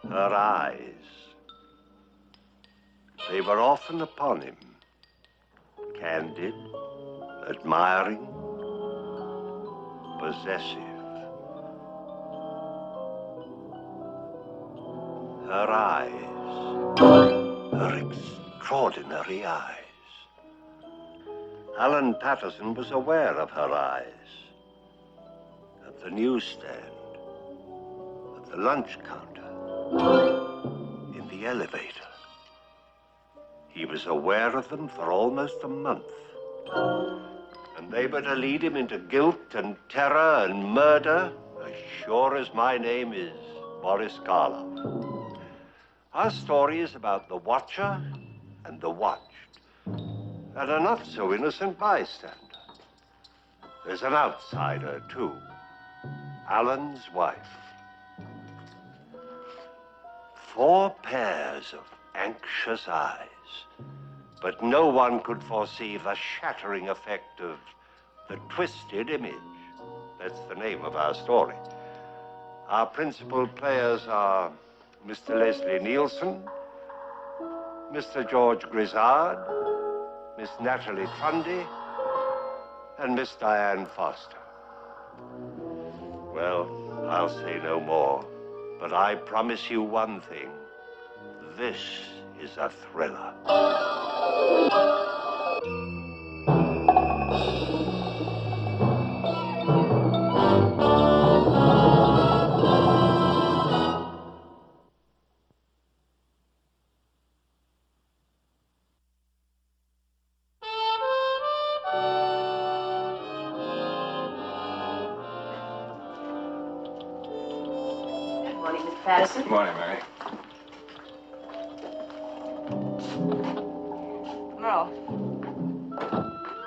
Her eyes. They were often upon him. Candid, admiring, possessive. Her eyes. Her extraordinary eyes. Alan Patterson was aware of her eyes. At the newsstand, at the lunch counter, in the elevator. He was aware of them for almost a month. And they were to lead him into guilt and terror and murder, as sure as my name is Boris Karloff. Our story is about the watcher and the watched, and a not-so-innocent bystander. There's an outsider, too. Alan's wife. 4 pairs of anxious eyes. But no one could foresee the shattering effect of the twisted image. That's the name of our story. Our principal players are Mr. Leslie Nielsen, Mr. George Grizzard, Miss Natalie Trundy, and Miss Diane Foster. Well, I'll say no more, but I promise you one thing. This is a thriller. Good morning, Miss Patterson. Good morning, Mary. Merle,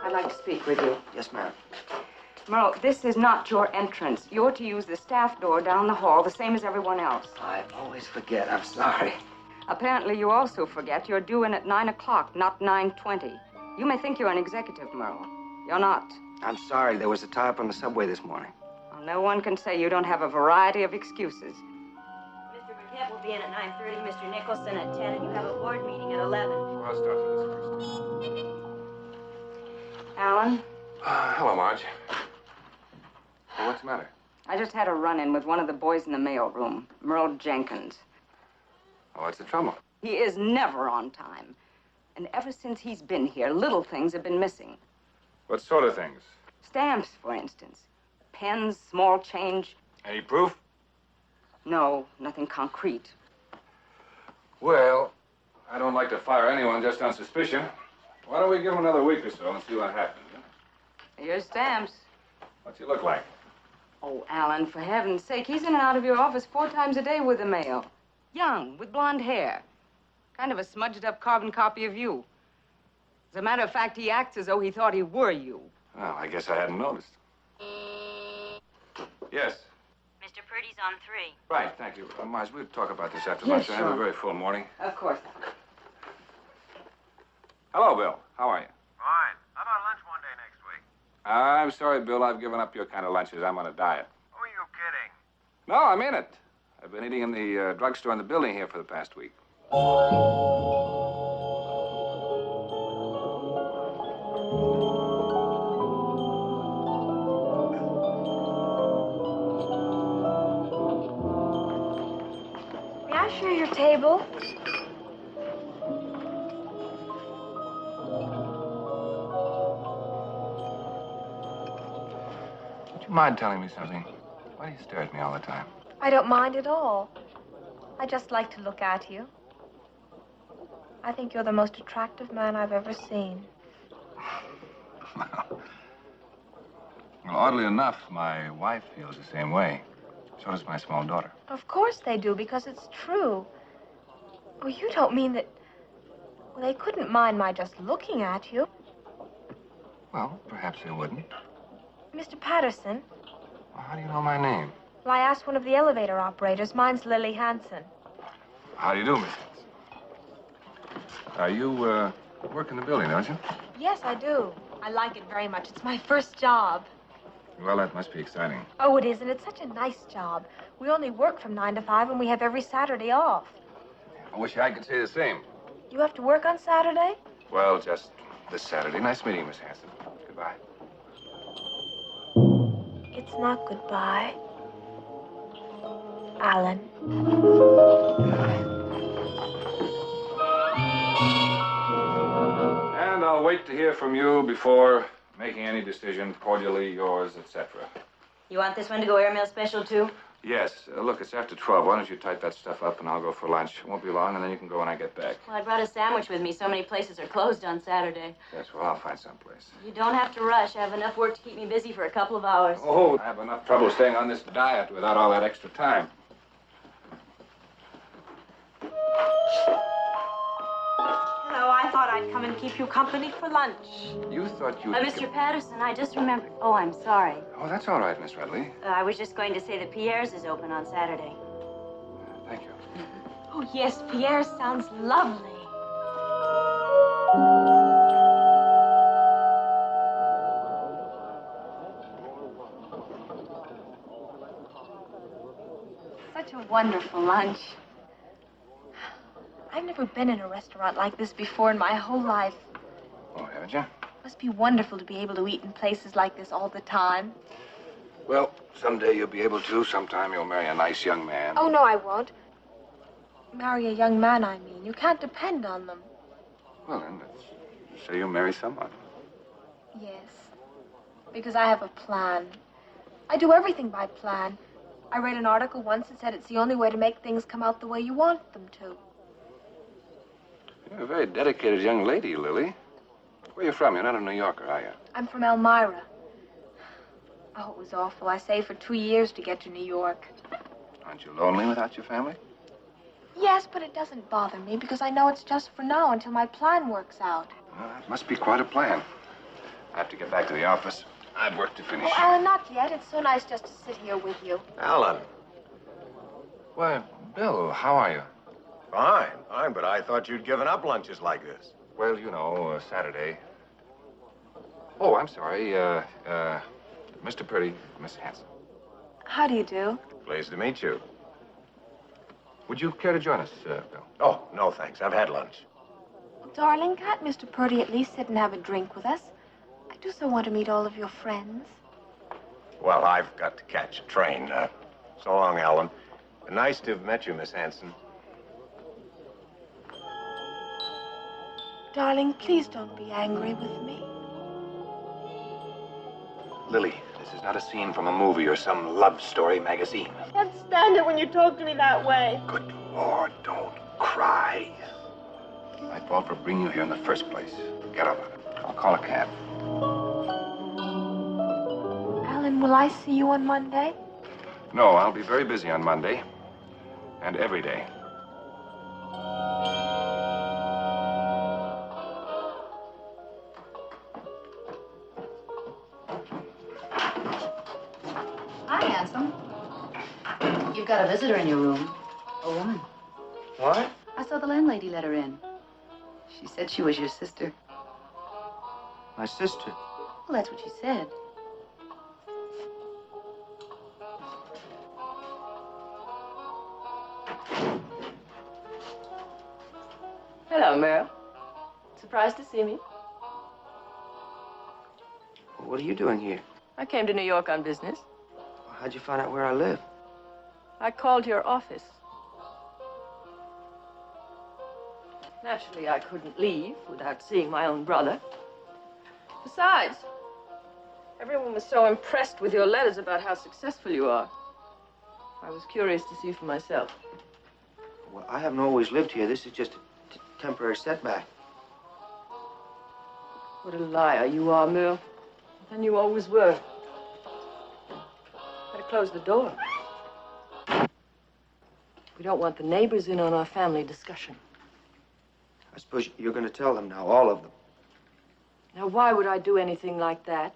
I'd like to speak with you. Yes, ma'am. Merle, this is not your entrance. You're to use the staff door down the hall, the same as everyone else. I always forget. I'm sorry. Apparently, you also forget you're due in at 9 o'clock, not 9:20. You may think you're an executive, Merle. You're not. I'm sorry. There was a tie-up on the subway this morning. Well, no one can say you don't have a variety of excuses. Mr. Burkett will be in at 9:30, Mr. Nicholson at 10, and you have a board meeting at 11. Well, I'll start with this first. Alan, Hello, Marge. Well, what's the matter? I just had a run-in with one of the boys in the mailroom, Merle Jenkins. Oh, what's the trouble? He is never on time. And ever since he's been here, little things have been missing. What sort of things? Stamps, for instance. Pens, small change. Any proof? No, nothing concrete. Well, I don't like to fire anyone just on suspicion. Why don't we give him another week or so and see what happens? Huh? Here's stamps. What's he look like? Oh, Alan, for heaven's sake, he's in and out of your office 4 times a day with the mail. Young, with blonde hair. Kind of a smudged-up carbon copy of you. As a matter of fact, he acts as though he thought he were you. Well, I guess I hadn't noticed. Yes. Mr. Purdy's on 3. Right, thank you. Marge, we'll talk about this after Yes, lunch. I have sure. a very full morning. Of course. Hello, Bill. How are you? Fine. How about lunch one day next week? I'm sorry, Bill. I've given up your kind of lunches. I'm on a diet. Who are you kidding? No, I mean it. I've been eating in the drugstore in the building here for the past week. May I share your table? Would you mind telling me something? Why do you stare at me all the time? I don't mind at all. I just like to look at you. I think you're the most attractive man I've ever seen. Well, oddly enough, my wife feels the same way. So does my small daughter. Of course they do, because it's true. Oh, you don't mean that... Well, they couldn't mind my just looking at you. Well, perhaps they wouldn't. Mr. Patterson, Well, how do you know my name? well, I asked one of the elevator operators. Mine's Lily Hanson. How do you do, Miss Hanson? You work in the building, don't you? Yes, I do. I like it very much. It's my first job. Well, that must be exciting. Oh, it is, and it's such a nice job. We only work from 9 to 5, and we have every Saturday off. I wish I could say the same. You have to work on Saturday? Well, just this Saturday. Nice meeting you, Miss Hanson. Goodbye. It's not goodbye. Alan. And I'll wait to hear from you before making any decision. Cordially yours, etc. You want this one to go airmail special, too? Yes. Look, it's after 12. Why don't you type that stuff up and I'll go for lunch. It won't be long, and then you can go when I get back. Well, I brought a sandwich with me. So many places are closed on Saturday. Yes, well, I'll find someplace. You don't have to rush. I have enough work to keep me busy for a couple of hours. Oh, I have enough trouble staying on this diet without all that extra time. Hello, I thought I'd come and keep you company for lunch. You thought you... Mr. Patterson, I just remembered. Oh, I'm sorry. Oh, that's all right, Miss Redley. I was just going to say that Pierre's is open on Saturday. Thank you. Oh, yes, Pierre sounds lovely. Such a wonderful lunch. I've never been in a restaurant like this before in my whole life. Oh, haven't you? Must be wonderful to be able to eat in places like this all the time. Well, someday you'll be able to. Sometime you'll marry a nice young man. Oh, no, I won't. Marry a young man, I mean. You can't depend on them. Well, then, say you marry someone. Yes. Because I have a plan. I do everything by plan. I read an article once that said it's the only way to make things come out the way you want them to. You're a very dedicated young lady, Lily. Where are you from? You're not a New Yorker, are you? I'm from Elmira. Oh, it was awful. I saved for 2 years to get to New York. Aren't you lonely without your family? Yes, but it doesn't bother me because I know it's just for now until my plan works out. Well, that must be quite a plan. I have to get back to the office. I've work to finish. Oh, Alan, not yet. It's so nice just to sit here with you. Alan. Why, Bill, how are you? Fine, but I thought you'd given up lunches like this. Well, you know, Saturday. Oh, I'm sorry. Mr. Purdy, Miss Hanson. How do you do? Pleased to meet you. Would you care to join us, Bill? Oh, no, thanks. I've had lunch. Well, darling, can't Mr. Purdy at least sit and have a drink with us? I do so want to meet all of your friends. Well, I've got to catch a train. So long, Alan. Nice to have met you, Miss Hanson. Darling, please don't be angry with me. Lily, this is not a scene from a movie or some love story magazine. I can't stand it when you talk to me that way. Good Lord, don't cry. My fault for bringing you here in the first place. Get up. I'll call a cab. Alan, will I see you on Monday? No, I'll be very busy on Monday. And every day. Hi, handsome. You've got a visitor in your room. A woman. What? I saw the landlady let her in. She said she was your sister. My sister. Well, that's what she said. Hello, Meryl. Surprised to see me? What are you doing here? I came to New York on business. How'd you find out where I live? I called your office. Naturally, I couldn't leave without seeing my own brother. Besides, everyone was so impressed with your letters about how successful you are. I was curious to see for myself. Well, I haven't always lived here. This is just a temporary setback. What a liar you are, Merle. And you always were. Better close the door. We don't want the neighbors in on our family discussion. I suppose you're going to tell them now, all of them. Now, why would I do anything like that?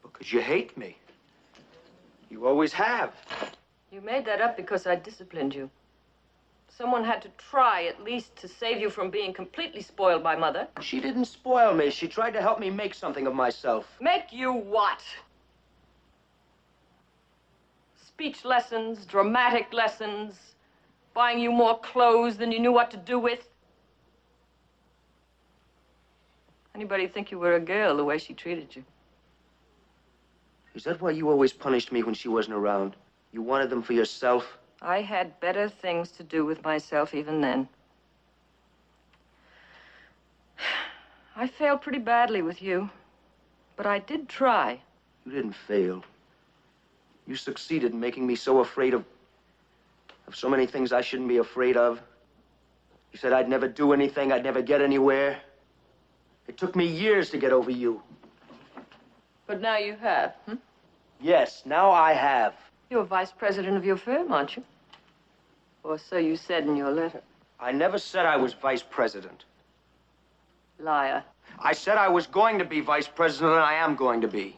Because you hate me. You always have. You made that up because I disciplined you. Someone had to try, at least, to save you from being completely spoiled by Mother. She didn't spoil me. She tried to help me make something of myself. Make you what? Speech lessons, dramatic lessons, buying you more clothes than you knew what to do with. Anybody think you were a girl the way she treated you? Is that why you always punished me when she wasn't around? You wanted them for yourself? I had better things to do with myself even then. I failed pretty badly with you, but I did try. You didn't fail. You succeeded in making me so afraid of so many things I shouldn't be afraid of. You said I'd never do anything, I'd never get anywhere. It took me years to get over you. But now you have, Yes, now I have. You're vice president of your firm, aren't you? Or so you said in your letter. I never said I was vice president. Liar. I said I was going to be vice president, and I am going to be.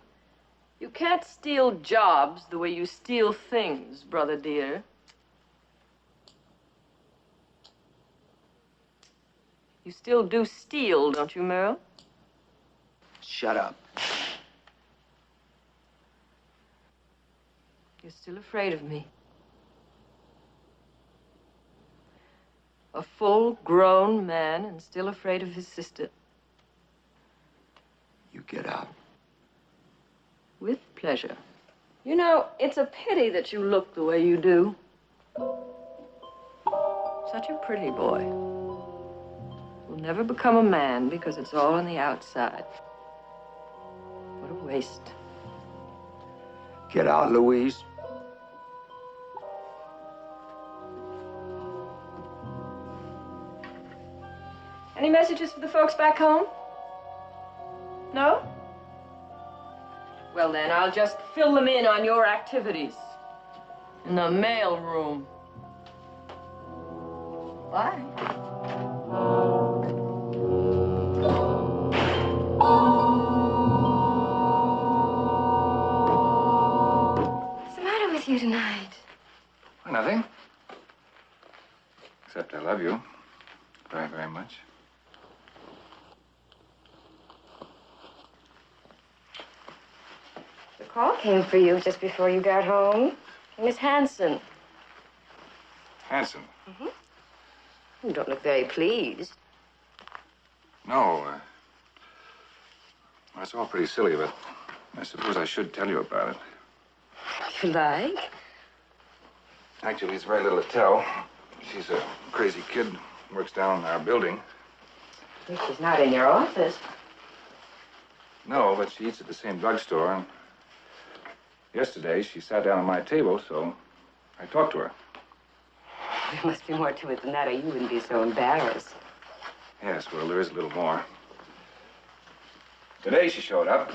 You can't steal jobs the way you steal things, brother dear. You still do steal, don't you, Merrill? Shut up. You're still afraid of me. A full-grown man and still afraid of his sister. You get out. With pleasure. You know, it's a pity that you look the way you do. Such a pretty boy. Will never become a man because it's all on the outside. What a waste. Get out, Louise. Any messages for the folks back home? No? Well, then, I'll just fill them in on your activities. In the mail room. Bye. What's the matter with you tonight? Nothing. Except I love you very, very much. The call came for you just before you got home. Miss Hanson. Hanson? You don't look very pleased. No. Well, it's all pretty silly, but I suppose I should tell you about it. If you like. Actually, it's very little to tell. She's a crazy kid, works down in our building. She's not in your office. No, but she eats at the same drugstore, and yesterday she sat down at my table, so I talked to her. There must be more to it than that, or you wouldn't be so embarrassed. Yes, well, there is a little more. Today she showed up.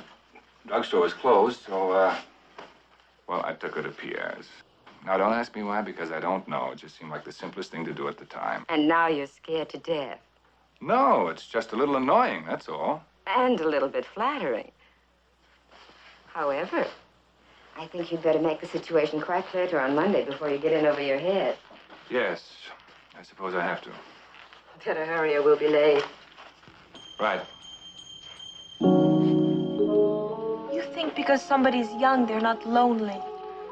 Drugstore was closed, so, well, I took her to Pierre's. Now, don't ask me why, because I don't know. It just seemed like the simplest thing to do at the time. And now you're scared to death. No, it's just a little annoying, that's all. And a little bit flattering. However, I think you'd better make the situation quite clear to her on Monday before you get in over your head. Yes, I suppose I have to. Better hurry or we'll be late. Right. You think because somebody's young, they're not lonely.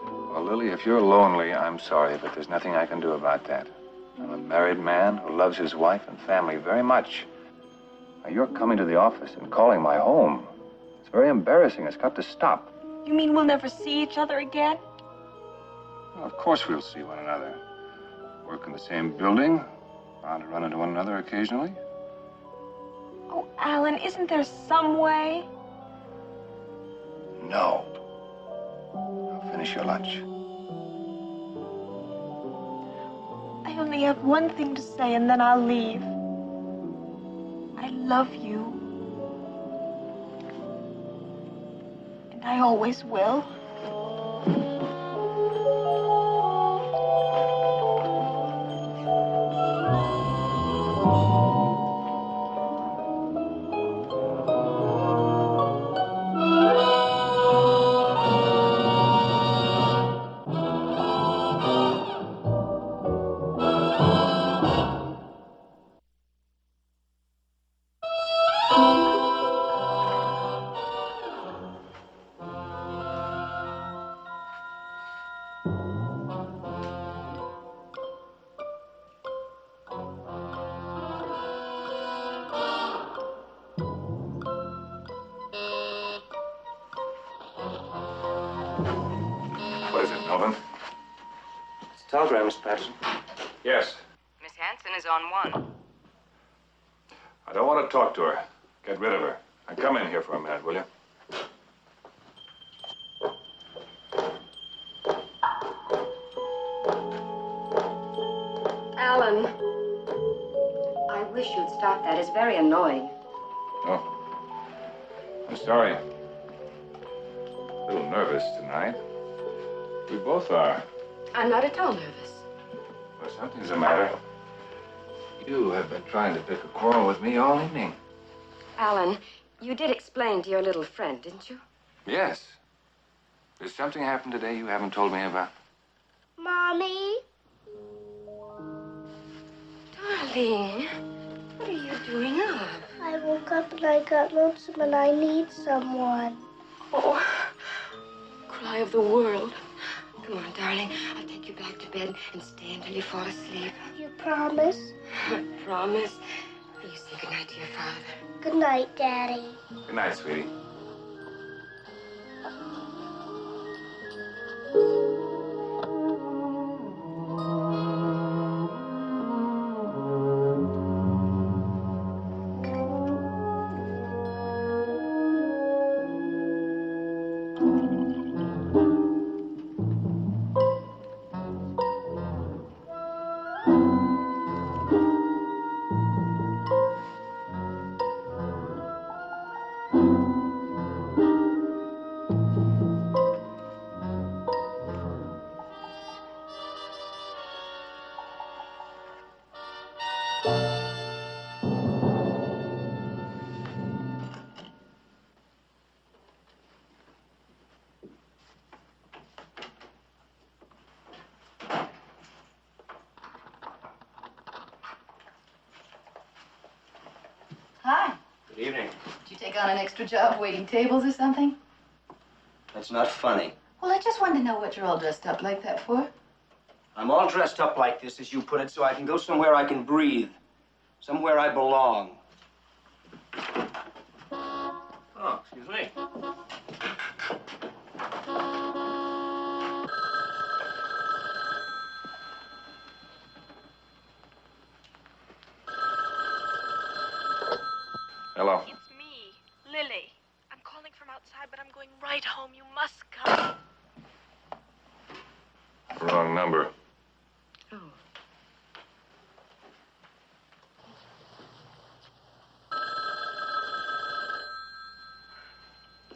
Well, Lily, if you're lonely, I'm sorry, but there's nothing I can do about that. I'm a married man who loves his wife and family very much. Now, you're coming to the office and calling my home. It's very embarrassing. It's got to stop. You mean we'll never see each other again? Well, of course we'll see one another. Work in the same building. Bound to run into one another occasionally. Oh, Alan, isn't there some way? No. Now finish your lunch. I only have one thing to say, and then I'll leave. I love you. And I always will. What is it, Melvin? It's a telegram, Mr. Patterson. Yes. Miss Hanson is on one. I don't want to talk to her. Get rid of her. Now come in here for a minute, will you? Alan, I wish you'd stop that. It's very annoying. Oh. I'm sorry. A little nervous tonight. We both are. I'm not at all nervous. Well, something's the matter. You have been trying to pick a quarrel with me all evening. Alan, you did explain to your little friend, didn't you? Yes. Did something happen today you haven't told me about? Mommy? Darling, what are you doing up? I woke up and I got lonesome and I need someone. Oh, cry of the world. Come on, darling. I'll take you back to bed and stay until you fall asleep. You promise? I promise. You say goodnight to your father. Good night, Daddy. Good night, sweetie. Hi. Good evening. Did you take on an extra job waiting tables or something? That's not funny. Well, I just wanted to know what you're all dressed up like that for. I'm all dressed up like this, as you put it, so I can go somewhere I can breathe. Somewhere I belong. Oh, excuse me. Hello. It's me, Lily. I'm calling from outside, but I'm going right home. You must come. Wrong number. Oh.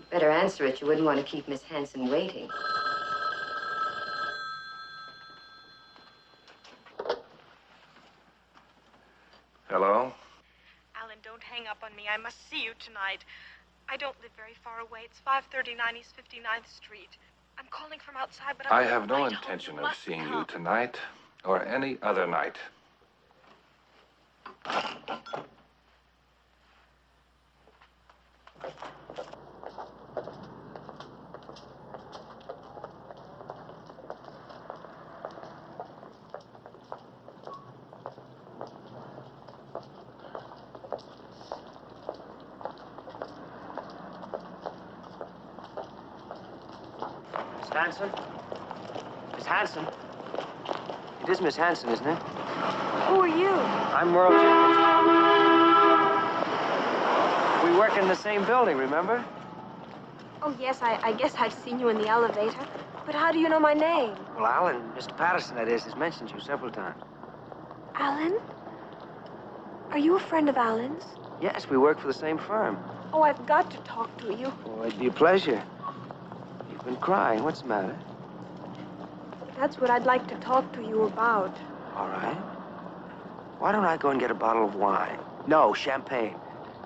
Better answer it. You wouldn't want to keep Miss Hanson waiting. Hello? Alan, don't hang up on me. I must see you tonight. I don't live very far away. It's 539 East 59th Street. I'm calling from outside, but I I'm have no right home. intention You of must seeing you come. tonight or any other night. Miss Hanson? Miss Hanson? It is Miss Hanson, isn't it? Who are you? I'm Merle Jenkins. We work in the same building, remember? Oh, yes, I guess I've seen you in the elevator. But how do you know my name? Well, Alan, Mr. Patterson, that is, has mentioned you several times. Alan? Are you a friend of Alan's? Yes, we work for the same firm. Oh, I've got to talk to you. Oh, it'd be a pleasure. You've been crying. What's the matter? That's what I'd like to talk to you about. All right. Why don't I go and get a bottle of wine? No, champagne.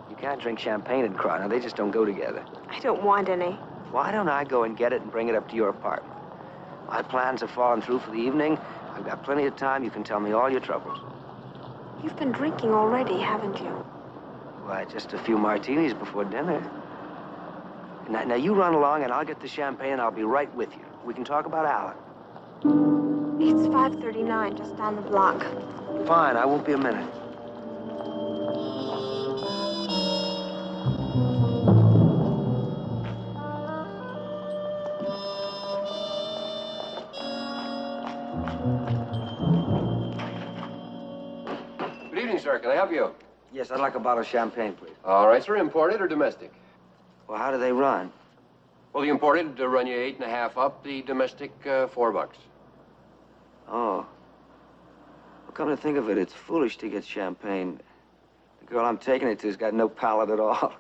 You can't drink champagne and cry. Now, they just don't go together. I don't want any. Why don't I go and get it and bring it up to your apartment? My plans have fallen through for the evening. I've got plenty of time. You can tell me all your troubles. You've been drinking already, haven't you? Why, just a few martinis before dinner. Now, you run along and I'll get the champagne and I'll be right with you. We can talk about Alan. It's 539, just down the block. Fine, I won't be a minute. Good evening, sir. Can I help you? Yes, I'd like a bottle of champagne, please. All right, sir. Imported or domestic? Well, how do they run? Well, the imported run you 8.5 up. The domestic, $4. Oh. Well, come to think of it, it's foolish to get champagne. The girl I'm taking it to's got no palate at all.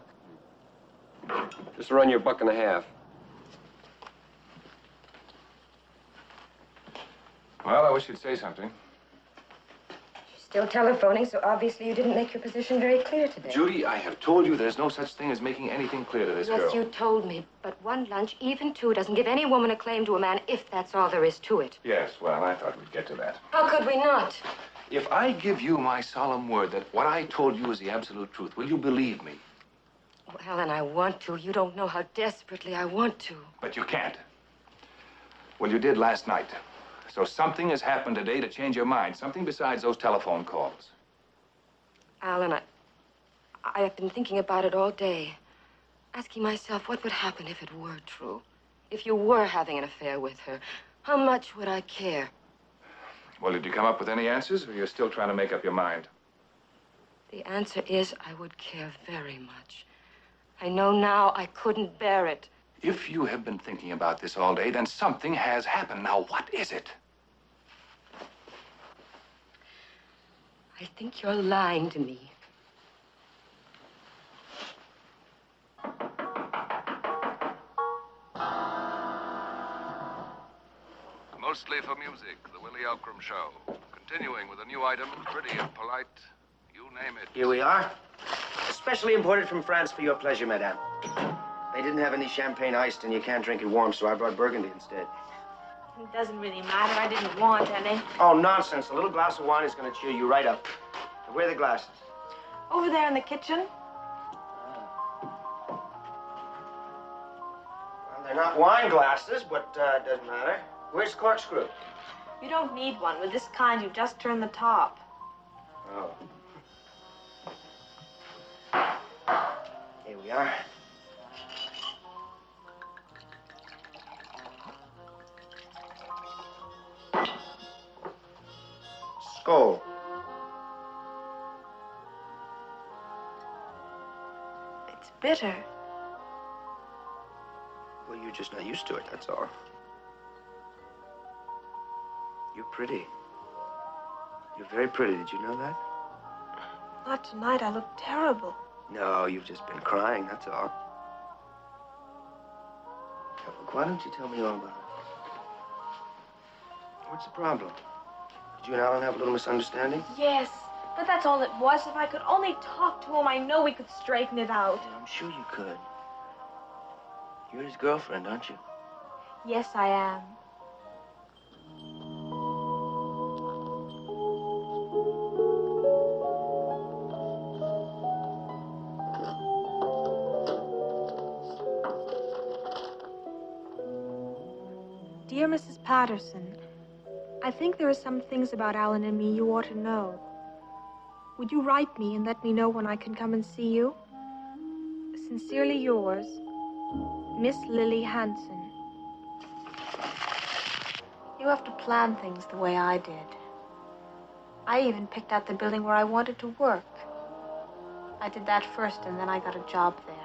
Just run you $1.50. Well, I wish you'd say something. Still telephoning, so obviously you didn't make your position very clear today. Judy, I have told you there's no such thing as making anything clear to this girl. Yes, you told me. But one lunch, even two, doesn't give any woman a claim to a man if that's all there is to it. Yes, well, I thought we'd get to that. How could we not? If I give you my solemn word that what I told you is the absolute truth, will you believe me? Oh, Alan, I want to. You don't know how desperately I want to. But you can't. Well, you did last night. So something has happened today to change your mind. Something besides those telephone calls. Alan, I have been thinking about it all day. Asking myself what would happen if it were true. If you were having an affair with her. How much would I care? Well, did you come up with any answers, or you're still trying to make up your mind? The answer is I would care very much. I know now I couldn't bear it. If you have been thinking about this all day, then something has happened. Now, what is it? I think you're lying to me. Mostly for music, the Willie Elcrum Show. Continuing with a new item, pretty and polite, you name it. Here we are. Especially imported from France for your pleasure, madame. They didn't have any champagne iced, and you can't drink it warm, so I brought Burgundy instead. It doesn't really matter. I didn't want any. Oh, nonsense. A little glass of wine is going to cheer you right up. Now, where are the glasses? Over there in the kitchen. Well, they're not wine glasses, but it doesn't matter. Where's the corkscrew? You don't need one. With this kind, you just turn the top. Oh. Here we are. Skull. It's bitter. Well, you're just not used to it, that's all. You're pretty. You're very pretty. Did you know that? Not tonight. I look terrible. No, you've just been crying, that's all. Now, look, why don't you tell me all about it? What's the problem? Did you and Alan have a little misunderstanding? Yes, but that's all it was. If I could only talk to him, I know we could straighten it out. Yeah, I'm sure you could. You're his girlfriend, aren't you? Yes, I am. Dear Mrs. Patterson, I think there are some things about Alan and me you ought to know. Would you write me and let me know when I can come and see you? Sincerely yours, Miss Lily Hanson. You have to plan things the way I did. I even picked out the building where I wanted to work. I did that first, and then I got a job there.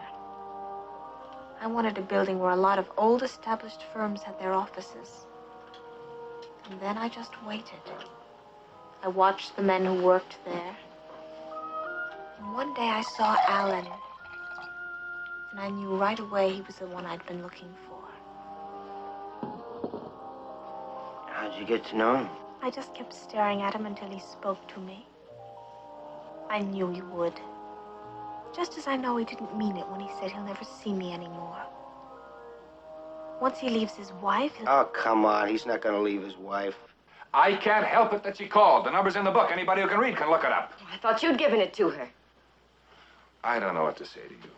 I wanted a building where a lot of old established firms had their offices. And then I just waited. I watched the men who worked there. And one day I saw Alan. And I knew right away he was the one I'd been looking for. How'd you get to know him? I just kept staring at him until he spoke to me. I knew he would. Just as I know he didn't mean it when he said he'll never see me anymore. Once he leaves his wife, he'll... Oh, come on. He's not going to leave his wife. I can't help it that she called. The number's in the book. Anybody who can read can look it up. I thought you'd given it to her. I don't know what to say to you.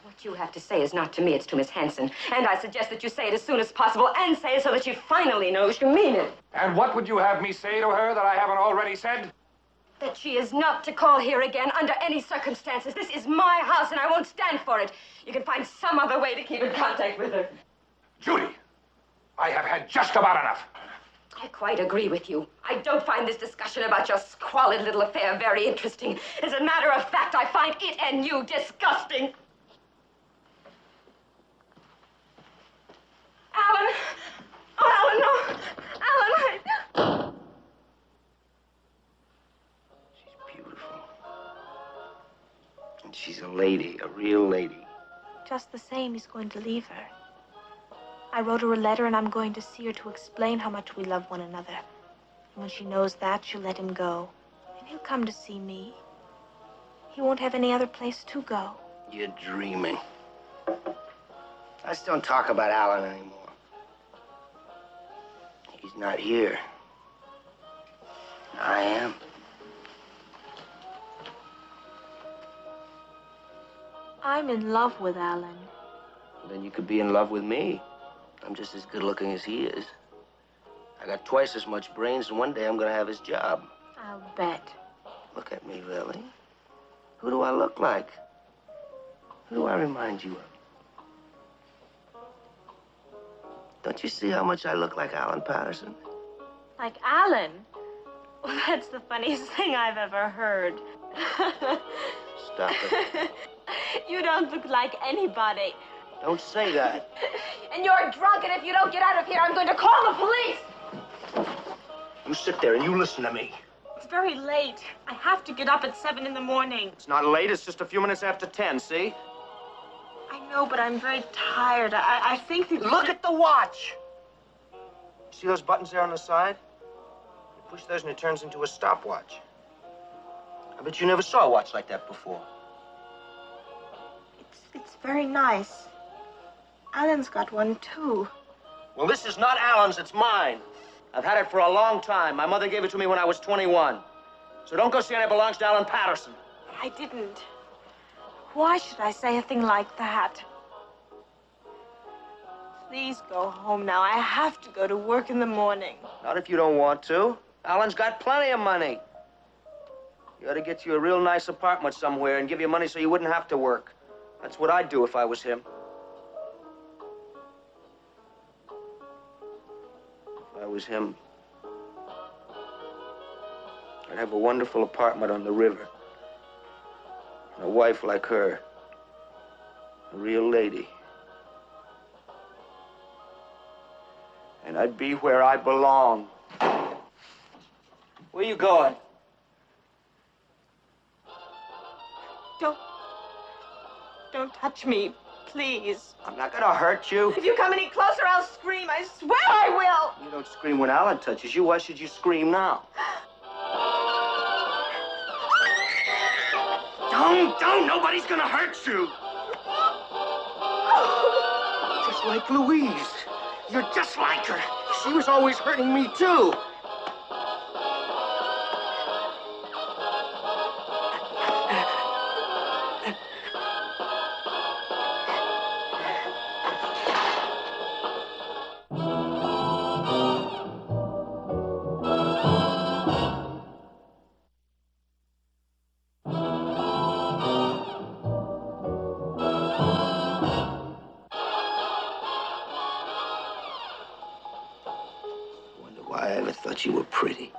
What you have to say is not to me, it's to Miss Hanson. And I suggest that you say it as soon as possible and say it so that she finally knows you mean it. And what would you have me say to her that I haven't already said? That she is not to call here again under any circumstances. This is my house and I won't stand for it. You can find some other way to keep in contact with her. Judy, I have had just about enough. I quite agree with you. I don't find this discussion about your squalid little affair very interesting. As a matter of fact, I find it and you disgusting. Alan! Oh, Alan, no! Alan, She's beautiful. And she's a lady, a real lady. Just the same, he's going to leave her. I wrote her a letter, and I'm going to see her to explain how much we love one another. And when she knows that, she'll let him go. And he'll come to see me. He won't have any other place to go. You're dreaming. I just don't talk about Alan anymore. He's not here. I am. I'm in love with Alan. Then you could be in love with me. I'm just as good looking as he is. I got twice as much brains, and one day I'm gonna have his job. I'll bet. Look at me, Lily. Who do I look like? Who do I remind you of? Don't you see how much I look like Alan Patterson? Like Alan? Well, that's the funniest thing I've ever heard. Stop it. You don't look like anybody. Don't say that. and you're drunk, and if you don't get out of here, I'm going to call the police! You sit there and you listen to me. It's very late. I have to get up at 7 in the morning. It's not late, it's just a few minutes after 10, see? I know, but I'm very tired. I think that... Look at the watch! See those buttons there on the side? You push those and it turns into a stopwatch. I bet you never saw a watch like that before. It's very nice. Alan's got one, too. Well, this is not Alan's, it's mine. I've had it for a long time. My mother gave it to me when I was 21. So don't go saying it belongs to Alan Patterson. I didn't. Why should I say a thing like that? Please go home now. I have to go to work in the morning. Not if you don't want to. Alan's got plenty of money. You ought to get you a real nice apartment somewhere and give you money so you wouldn't have to work. That's what I'd do if I was him. If I was him, I'd have a wonderful apartment on the river. And a wife like her. A real lady. And I'd be where I belong. Where you going? Don't touch me, please. I'm not gonna hurt you. If you come any closer, I'll scream. I swear I will. You don't scream when Alan touches you. Why should you scream now? Don't! Nobody's gonna hurt you. Just like Louise. You're just like her. She was always hurting me, too. I ever thought you were pretty.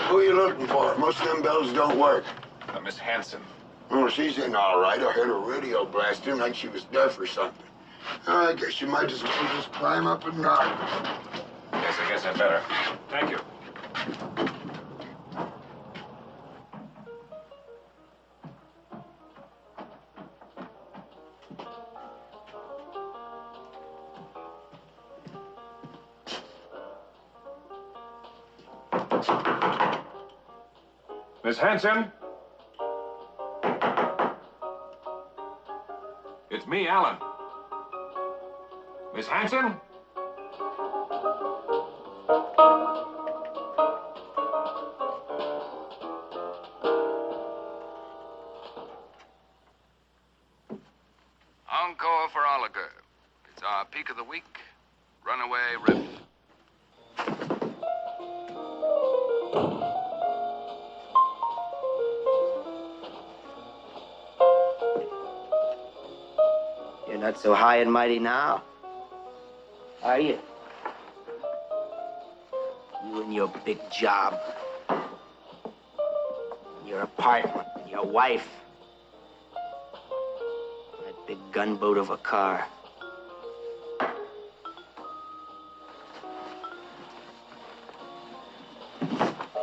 Who are you looking for? Most of them bells don't work. Miss Hanson. Oh, she's in all right. I heard her radio blasting like she was deaf or something. I guess you might as well just climb up and knock. Yes, I guess I better. Thank you. Miss Hanson? It's me, Alan. Miss Hanson? Encore for Oliver. It's our peak of the week. Runaway Riff. You're not so high and mighty now, are you? You and your big job, your apartment, your wife, that big gunboat of a car.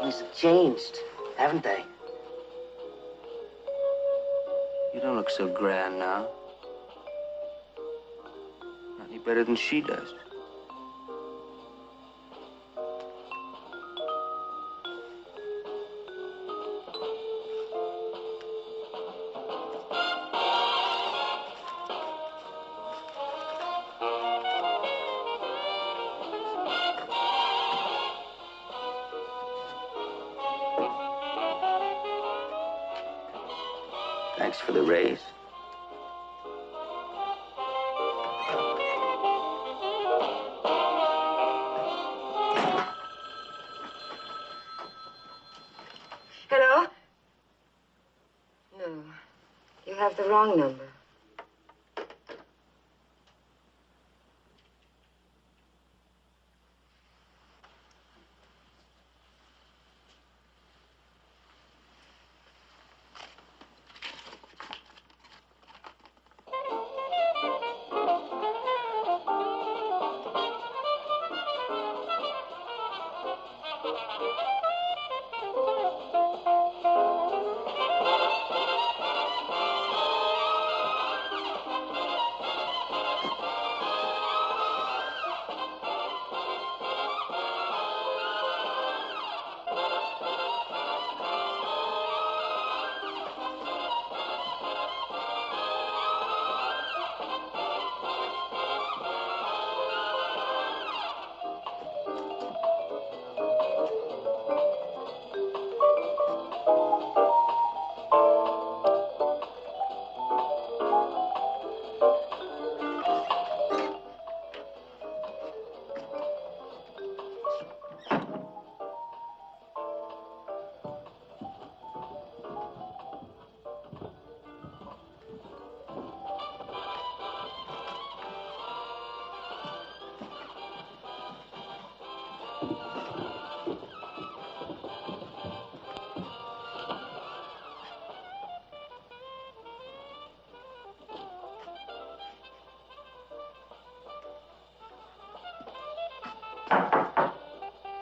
Things have changed, haven't they? You don't look so grand now. Not any better than she does. Thanks for the raise. Hello? No, you have the wrong number.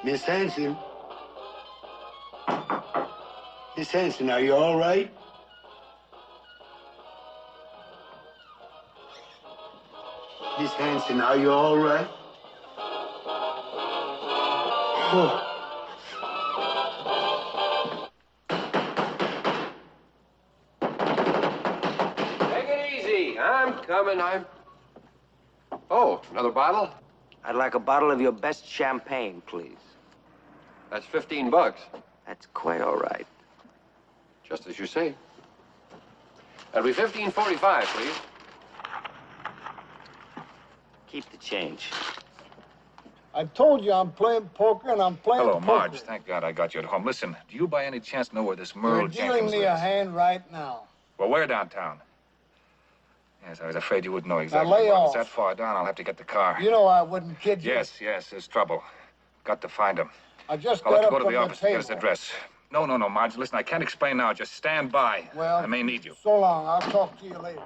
Miss Hanson? Miss Hanson, are you all right? Miss Hanson, are you all right? Oh. Take it easy. I'm coming. Oh, another bottle? I'd like a bottle of your best champagne, please. That's $15. That's quite all right. Just as you say. That'll be $15.45, please. Keep the change. I told you I'm playing poker and I'm playing Hello, poker. Marge. Thank God I got you at home. Listen, do you by any chance know where this Merle You're dealing Jenkins me a lives? hand right now. Well, where downtown? Yes, I was afraid you wouldn't know exactly. lay Well, if off. it's that far down, I'll have to get the car. You know I wouldn't kid you. Yes, there's trouble. Got to find him. I just I'll got have to up go to from the office to get his table. address. No, Marge. Listen, I can't explain now. Just stand by. Well, I may need you. So long. I'll talk to you later.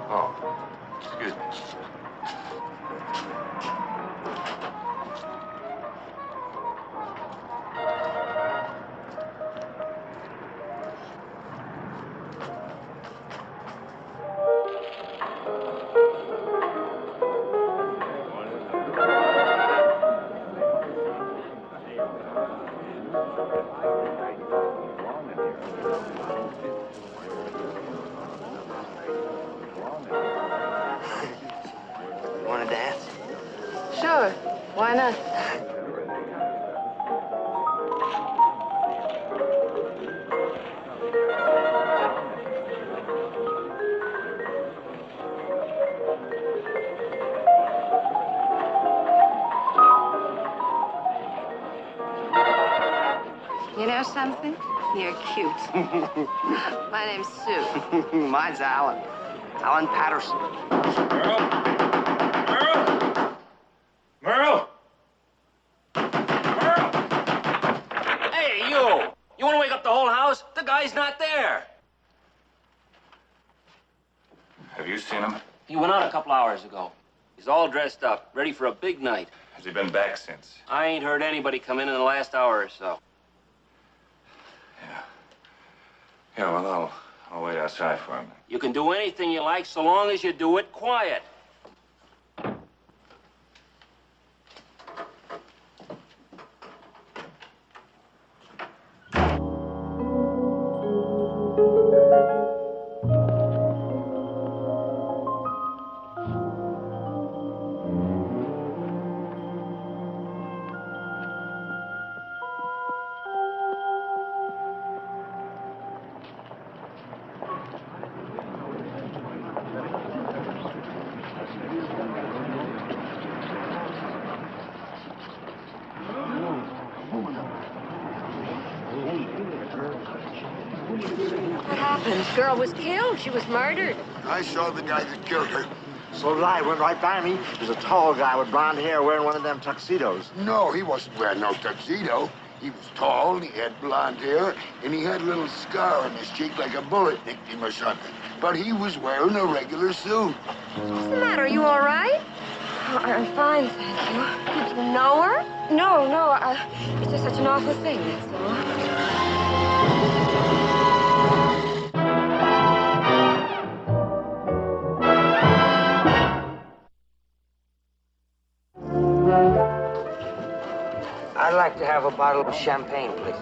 Oh, excuse me. You want to dance? Sure. Why not? You know something? You're cute. My name's Sue. Mine's Alan. Alan Patterson. Merle! Merle! Hey, you! You want to wake up the whole house? The guy's not there. Have you seen him? He went out a couple hours ago. He's all dressed up, ready for a big night. Has he been back since? I ain't heard anybody come in the last hour or so. Yeah, well, I'll wait outside for him. You can do anything you like so long as you do it quiet. What happened? The girl was killed. She was murdered. I saw the guy that killed her. So did I. Went right by me. There's a tall guy with blonde hair wearing one of them tuxedos. No, he wasn't wearing no tuxedo. He was tall, and he had blonde hair, and he had a little scar on his cheek like a bullet nicked him or something. But he was wearing a regular suit. What's the matter? Are you all right? Oh, I'm fine, thank you. Did you know her? No, no. It's just such an awful thing, that's all. I'd like to have a bottle of champagne, please.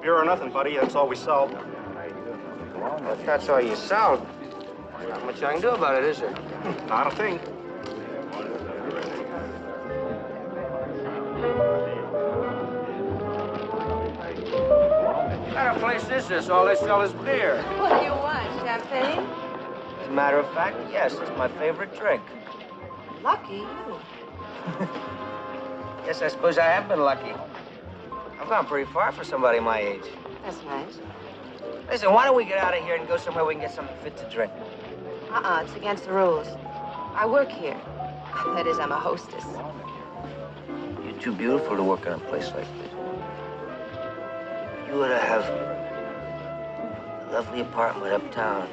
Beer or nothing, buddy. That's all we sell. Well, if that's all you sell, not much I can do about it, is there? Not a thing. What kind of place is this? All they sell is beer. What do you want, champagne? As a matter of fact, yes, it's my favorite drink. Lucky you. Yes, I suppose I have been lucky. I've gone pretty far for somebody my age. That's nice. Listen, why don't we get out of here and go somewhere we can get something fit to drink? It's against the rules. I work here. That is, I'm a hostess. You're too beautiful to work in a place like this. You ought to have a lovely apartment uptown.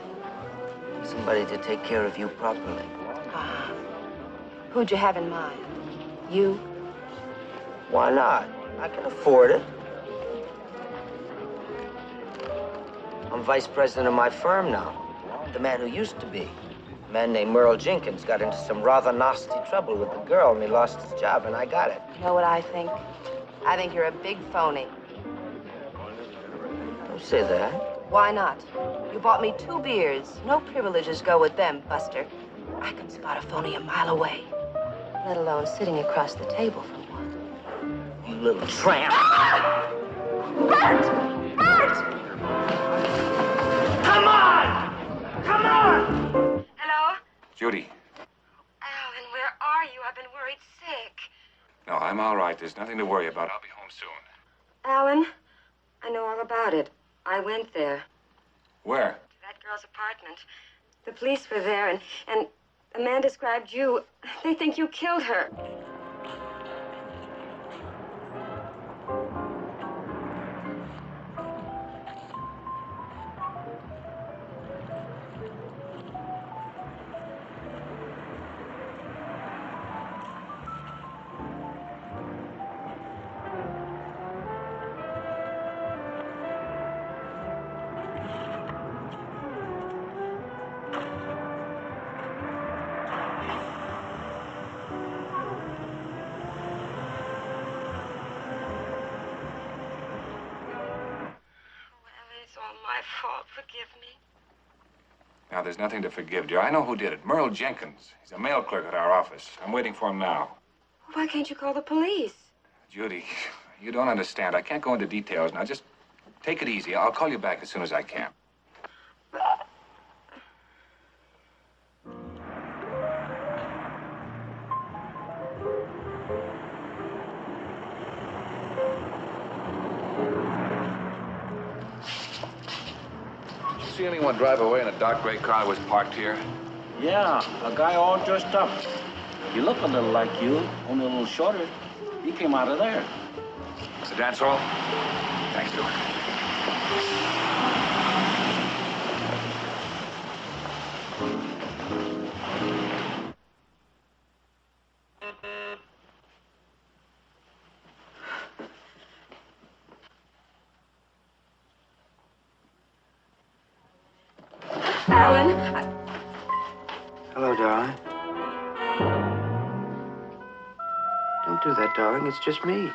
Somebody to take care of you properly. Who'd you have in mind? You? Why not? I can afford it. I'm vice president of my firm now. The man who used to be. A man named Merle Jenkins got into some rather nasty trouble with the girl, and he lost his job, and I got it. You know what I think? I think you're a big phony. Don't say that. Why not? You bought me 2 beers. No privileges go with them, Buster. I can spot a phony a mile away, let alone sitting across the table from one. You little tramp. Bert! Bert! Come on! Come on! Hello? Judy. Alan, where are you? I've been worried sick. No, I'm all right. There's nothing to worry about. I'll be home soon. Alan, I know all about it. I went there. Where? To that girl's apartment. The police were there, and a man described you. They think you killed her. fault. Forgive me. Now, there's nothing to forgive, dear. I know who did it. Merle Jenkins. He's a mail clerk at our office. I'm waiting for him now. Why can't you call the police? Judy, you don't understand. I can't go into details now. Just take it easy. I'll call you back as soon as I can. Did you see anyone drive away in a dark gray car that was parked here? Yeah, a guy all dressed up. He looked a little like you, only a little shorter. He came out of there. It's the dance hall? Thanks, Duke. Alan, Hello, darling. Don't do that, darling. It's just me.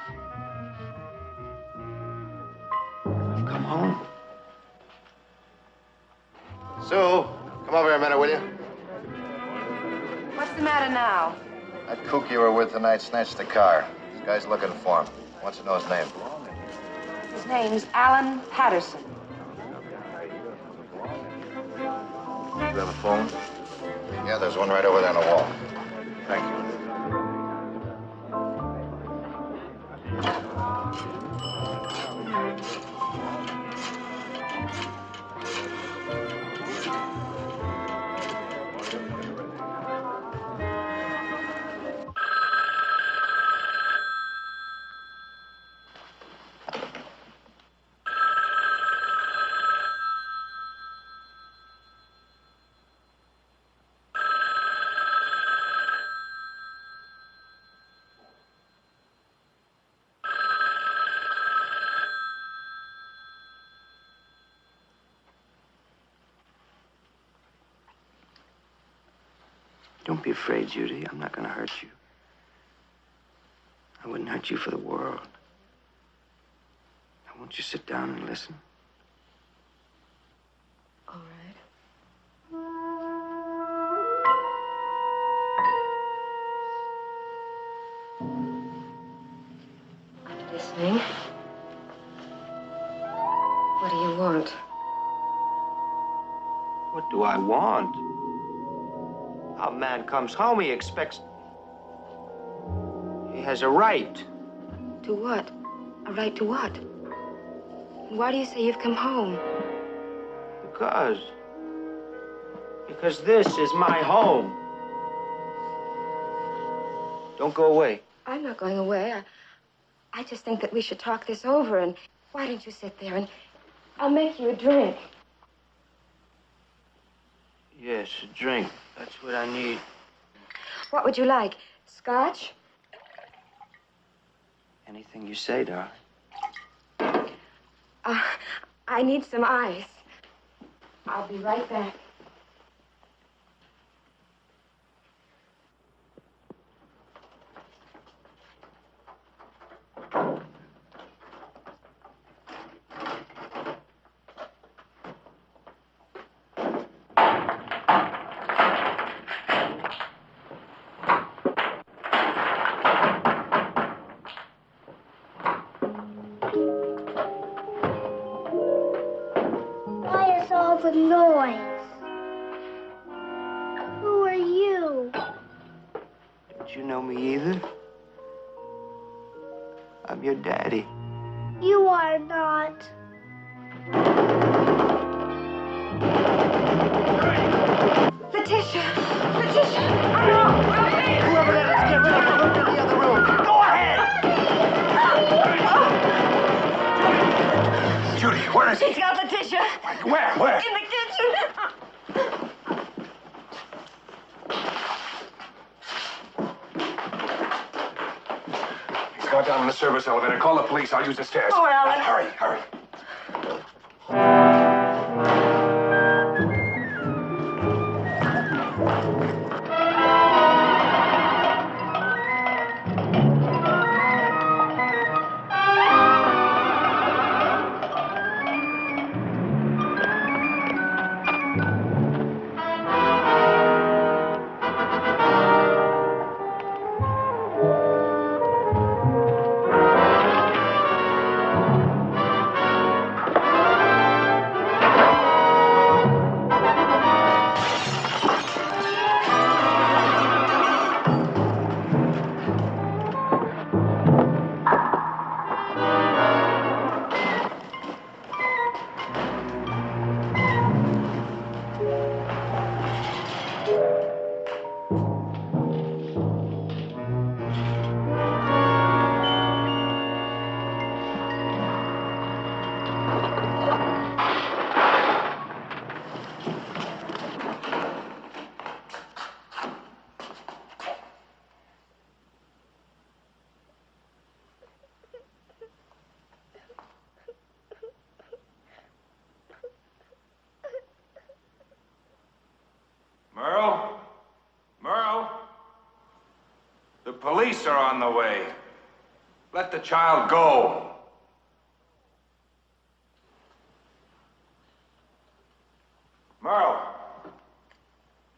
I've come home. Sue, come over here a minute, will you? what's the matter now? That kook you were with tonight snatched the car. This guy's looking for him. Wants to know his name. His name's Alan Patterson. You have a phone? Yeah, there's one right over there on the wall. Thank you. Don't be afraid, Judy. I'm not going to hurt you. I wouldn't hurt you for the world. Now, won't you sit down and listen? All right. I'm listening. What do you want? What do I want? A man comes home, he expects... He has a right. To what? A right to what? And why do you say you've come home? Because this is my home. Don't go away. I'm not going away. I just think that we should talk this over, and why don't you sit there and I'll make you a drink. Yes, a drink. That's what I need. What would you like? Scotch? Anything you say, darling. I need some ice. I'll be right back. Why is all the noise? Who are you? Don't you know me either? I'm your daddy. You are not. Letitia! Letitia! I'm wrong! Whoever that is, get rid of her. Move to the other room. Go ahead! Judy, where is he? He's got Letitia! Where? In the kitchen! He's gone down in the service elevator. Call the police. I'll use the stairs. Oh, Alan. Hurry. The police are on the way. Let the child go. Merle.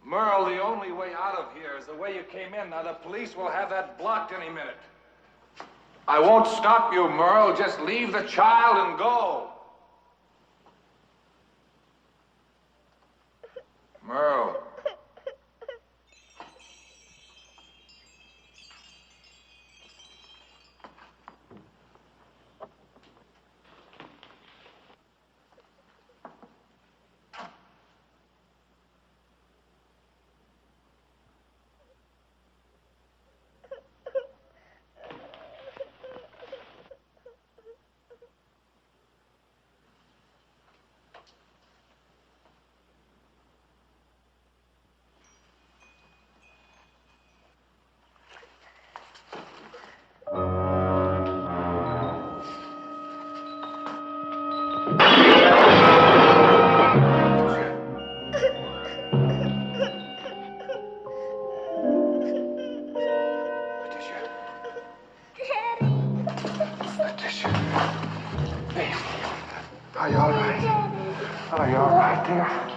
Merle, the only way out of here is the way you came in. Now, the police will have that blocked any minute. I won't stop you, Merle. Just leave the child and go. Merle. Are you all right? Are you all right, dear?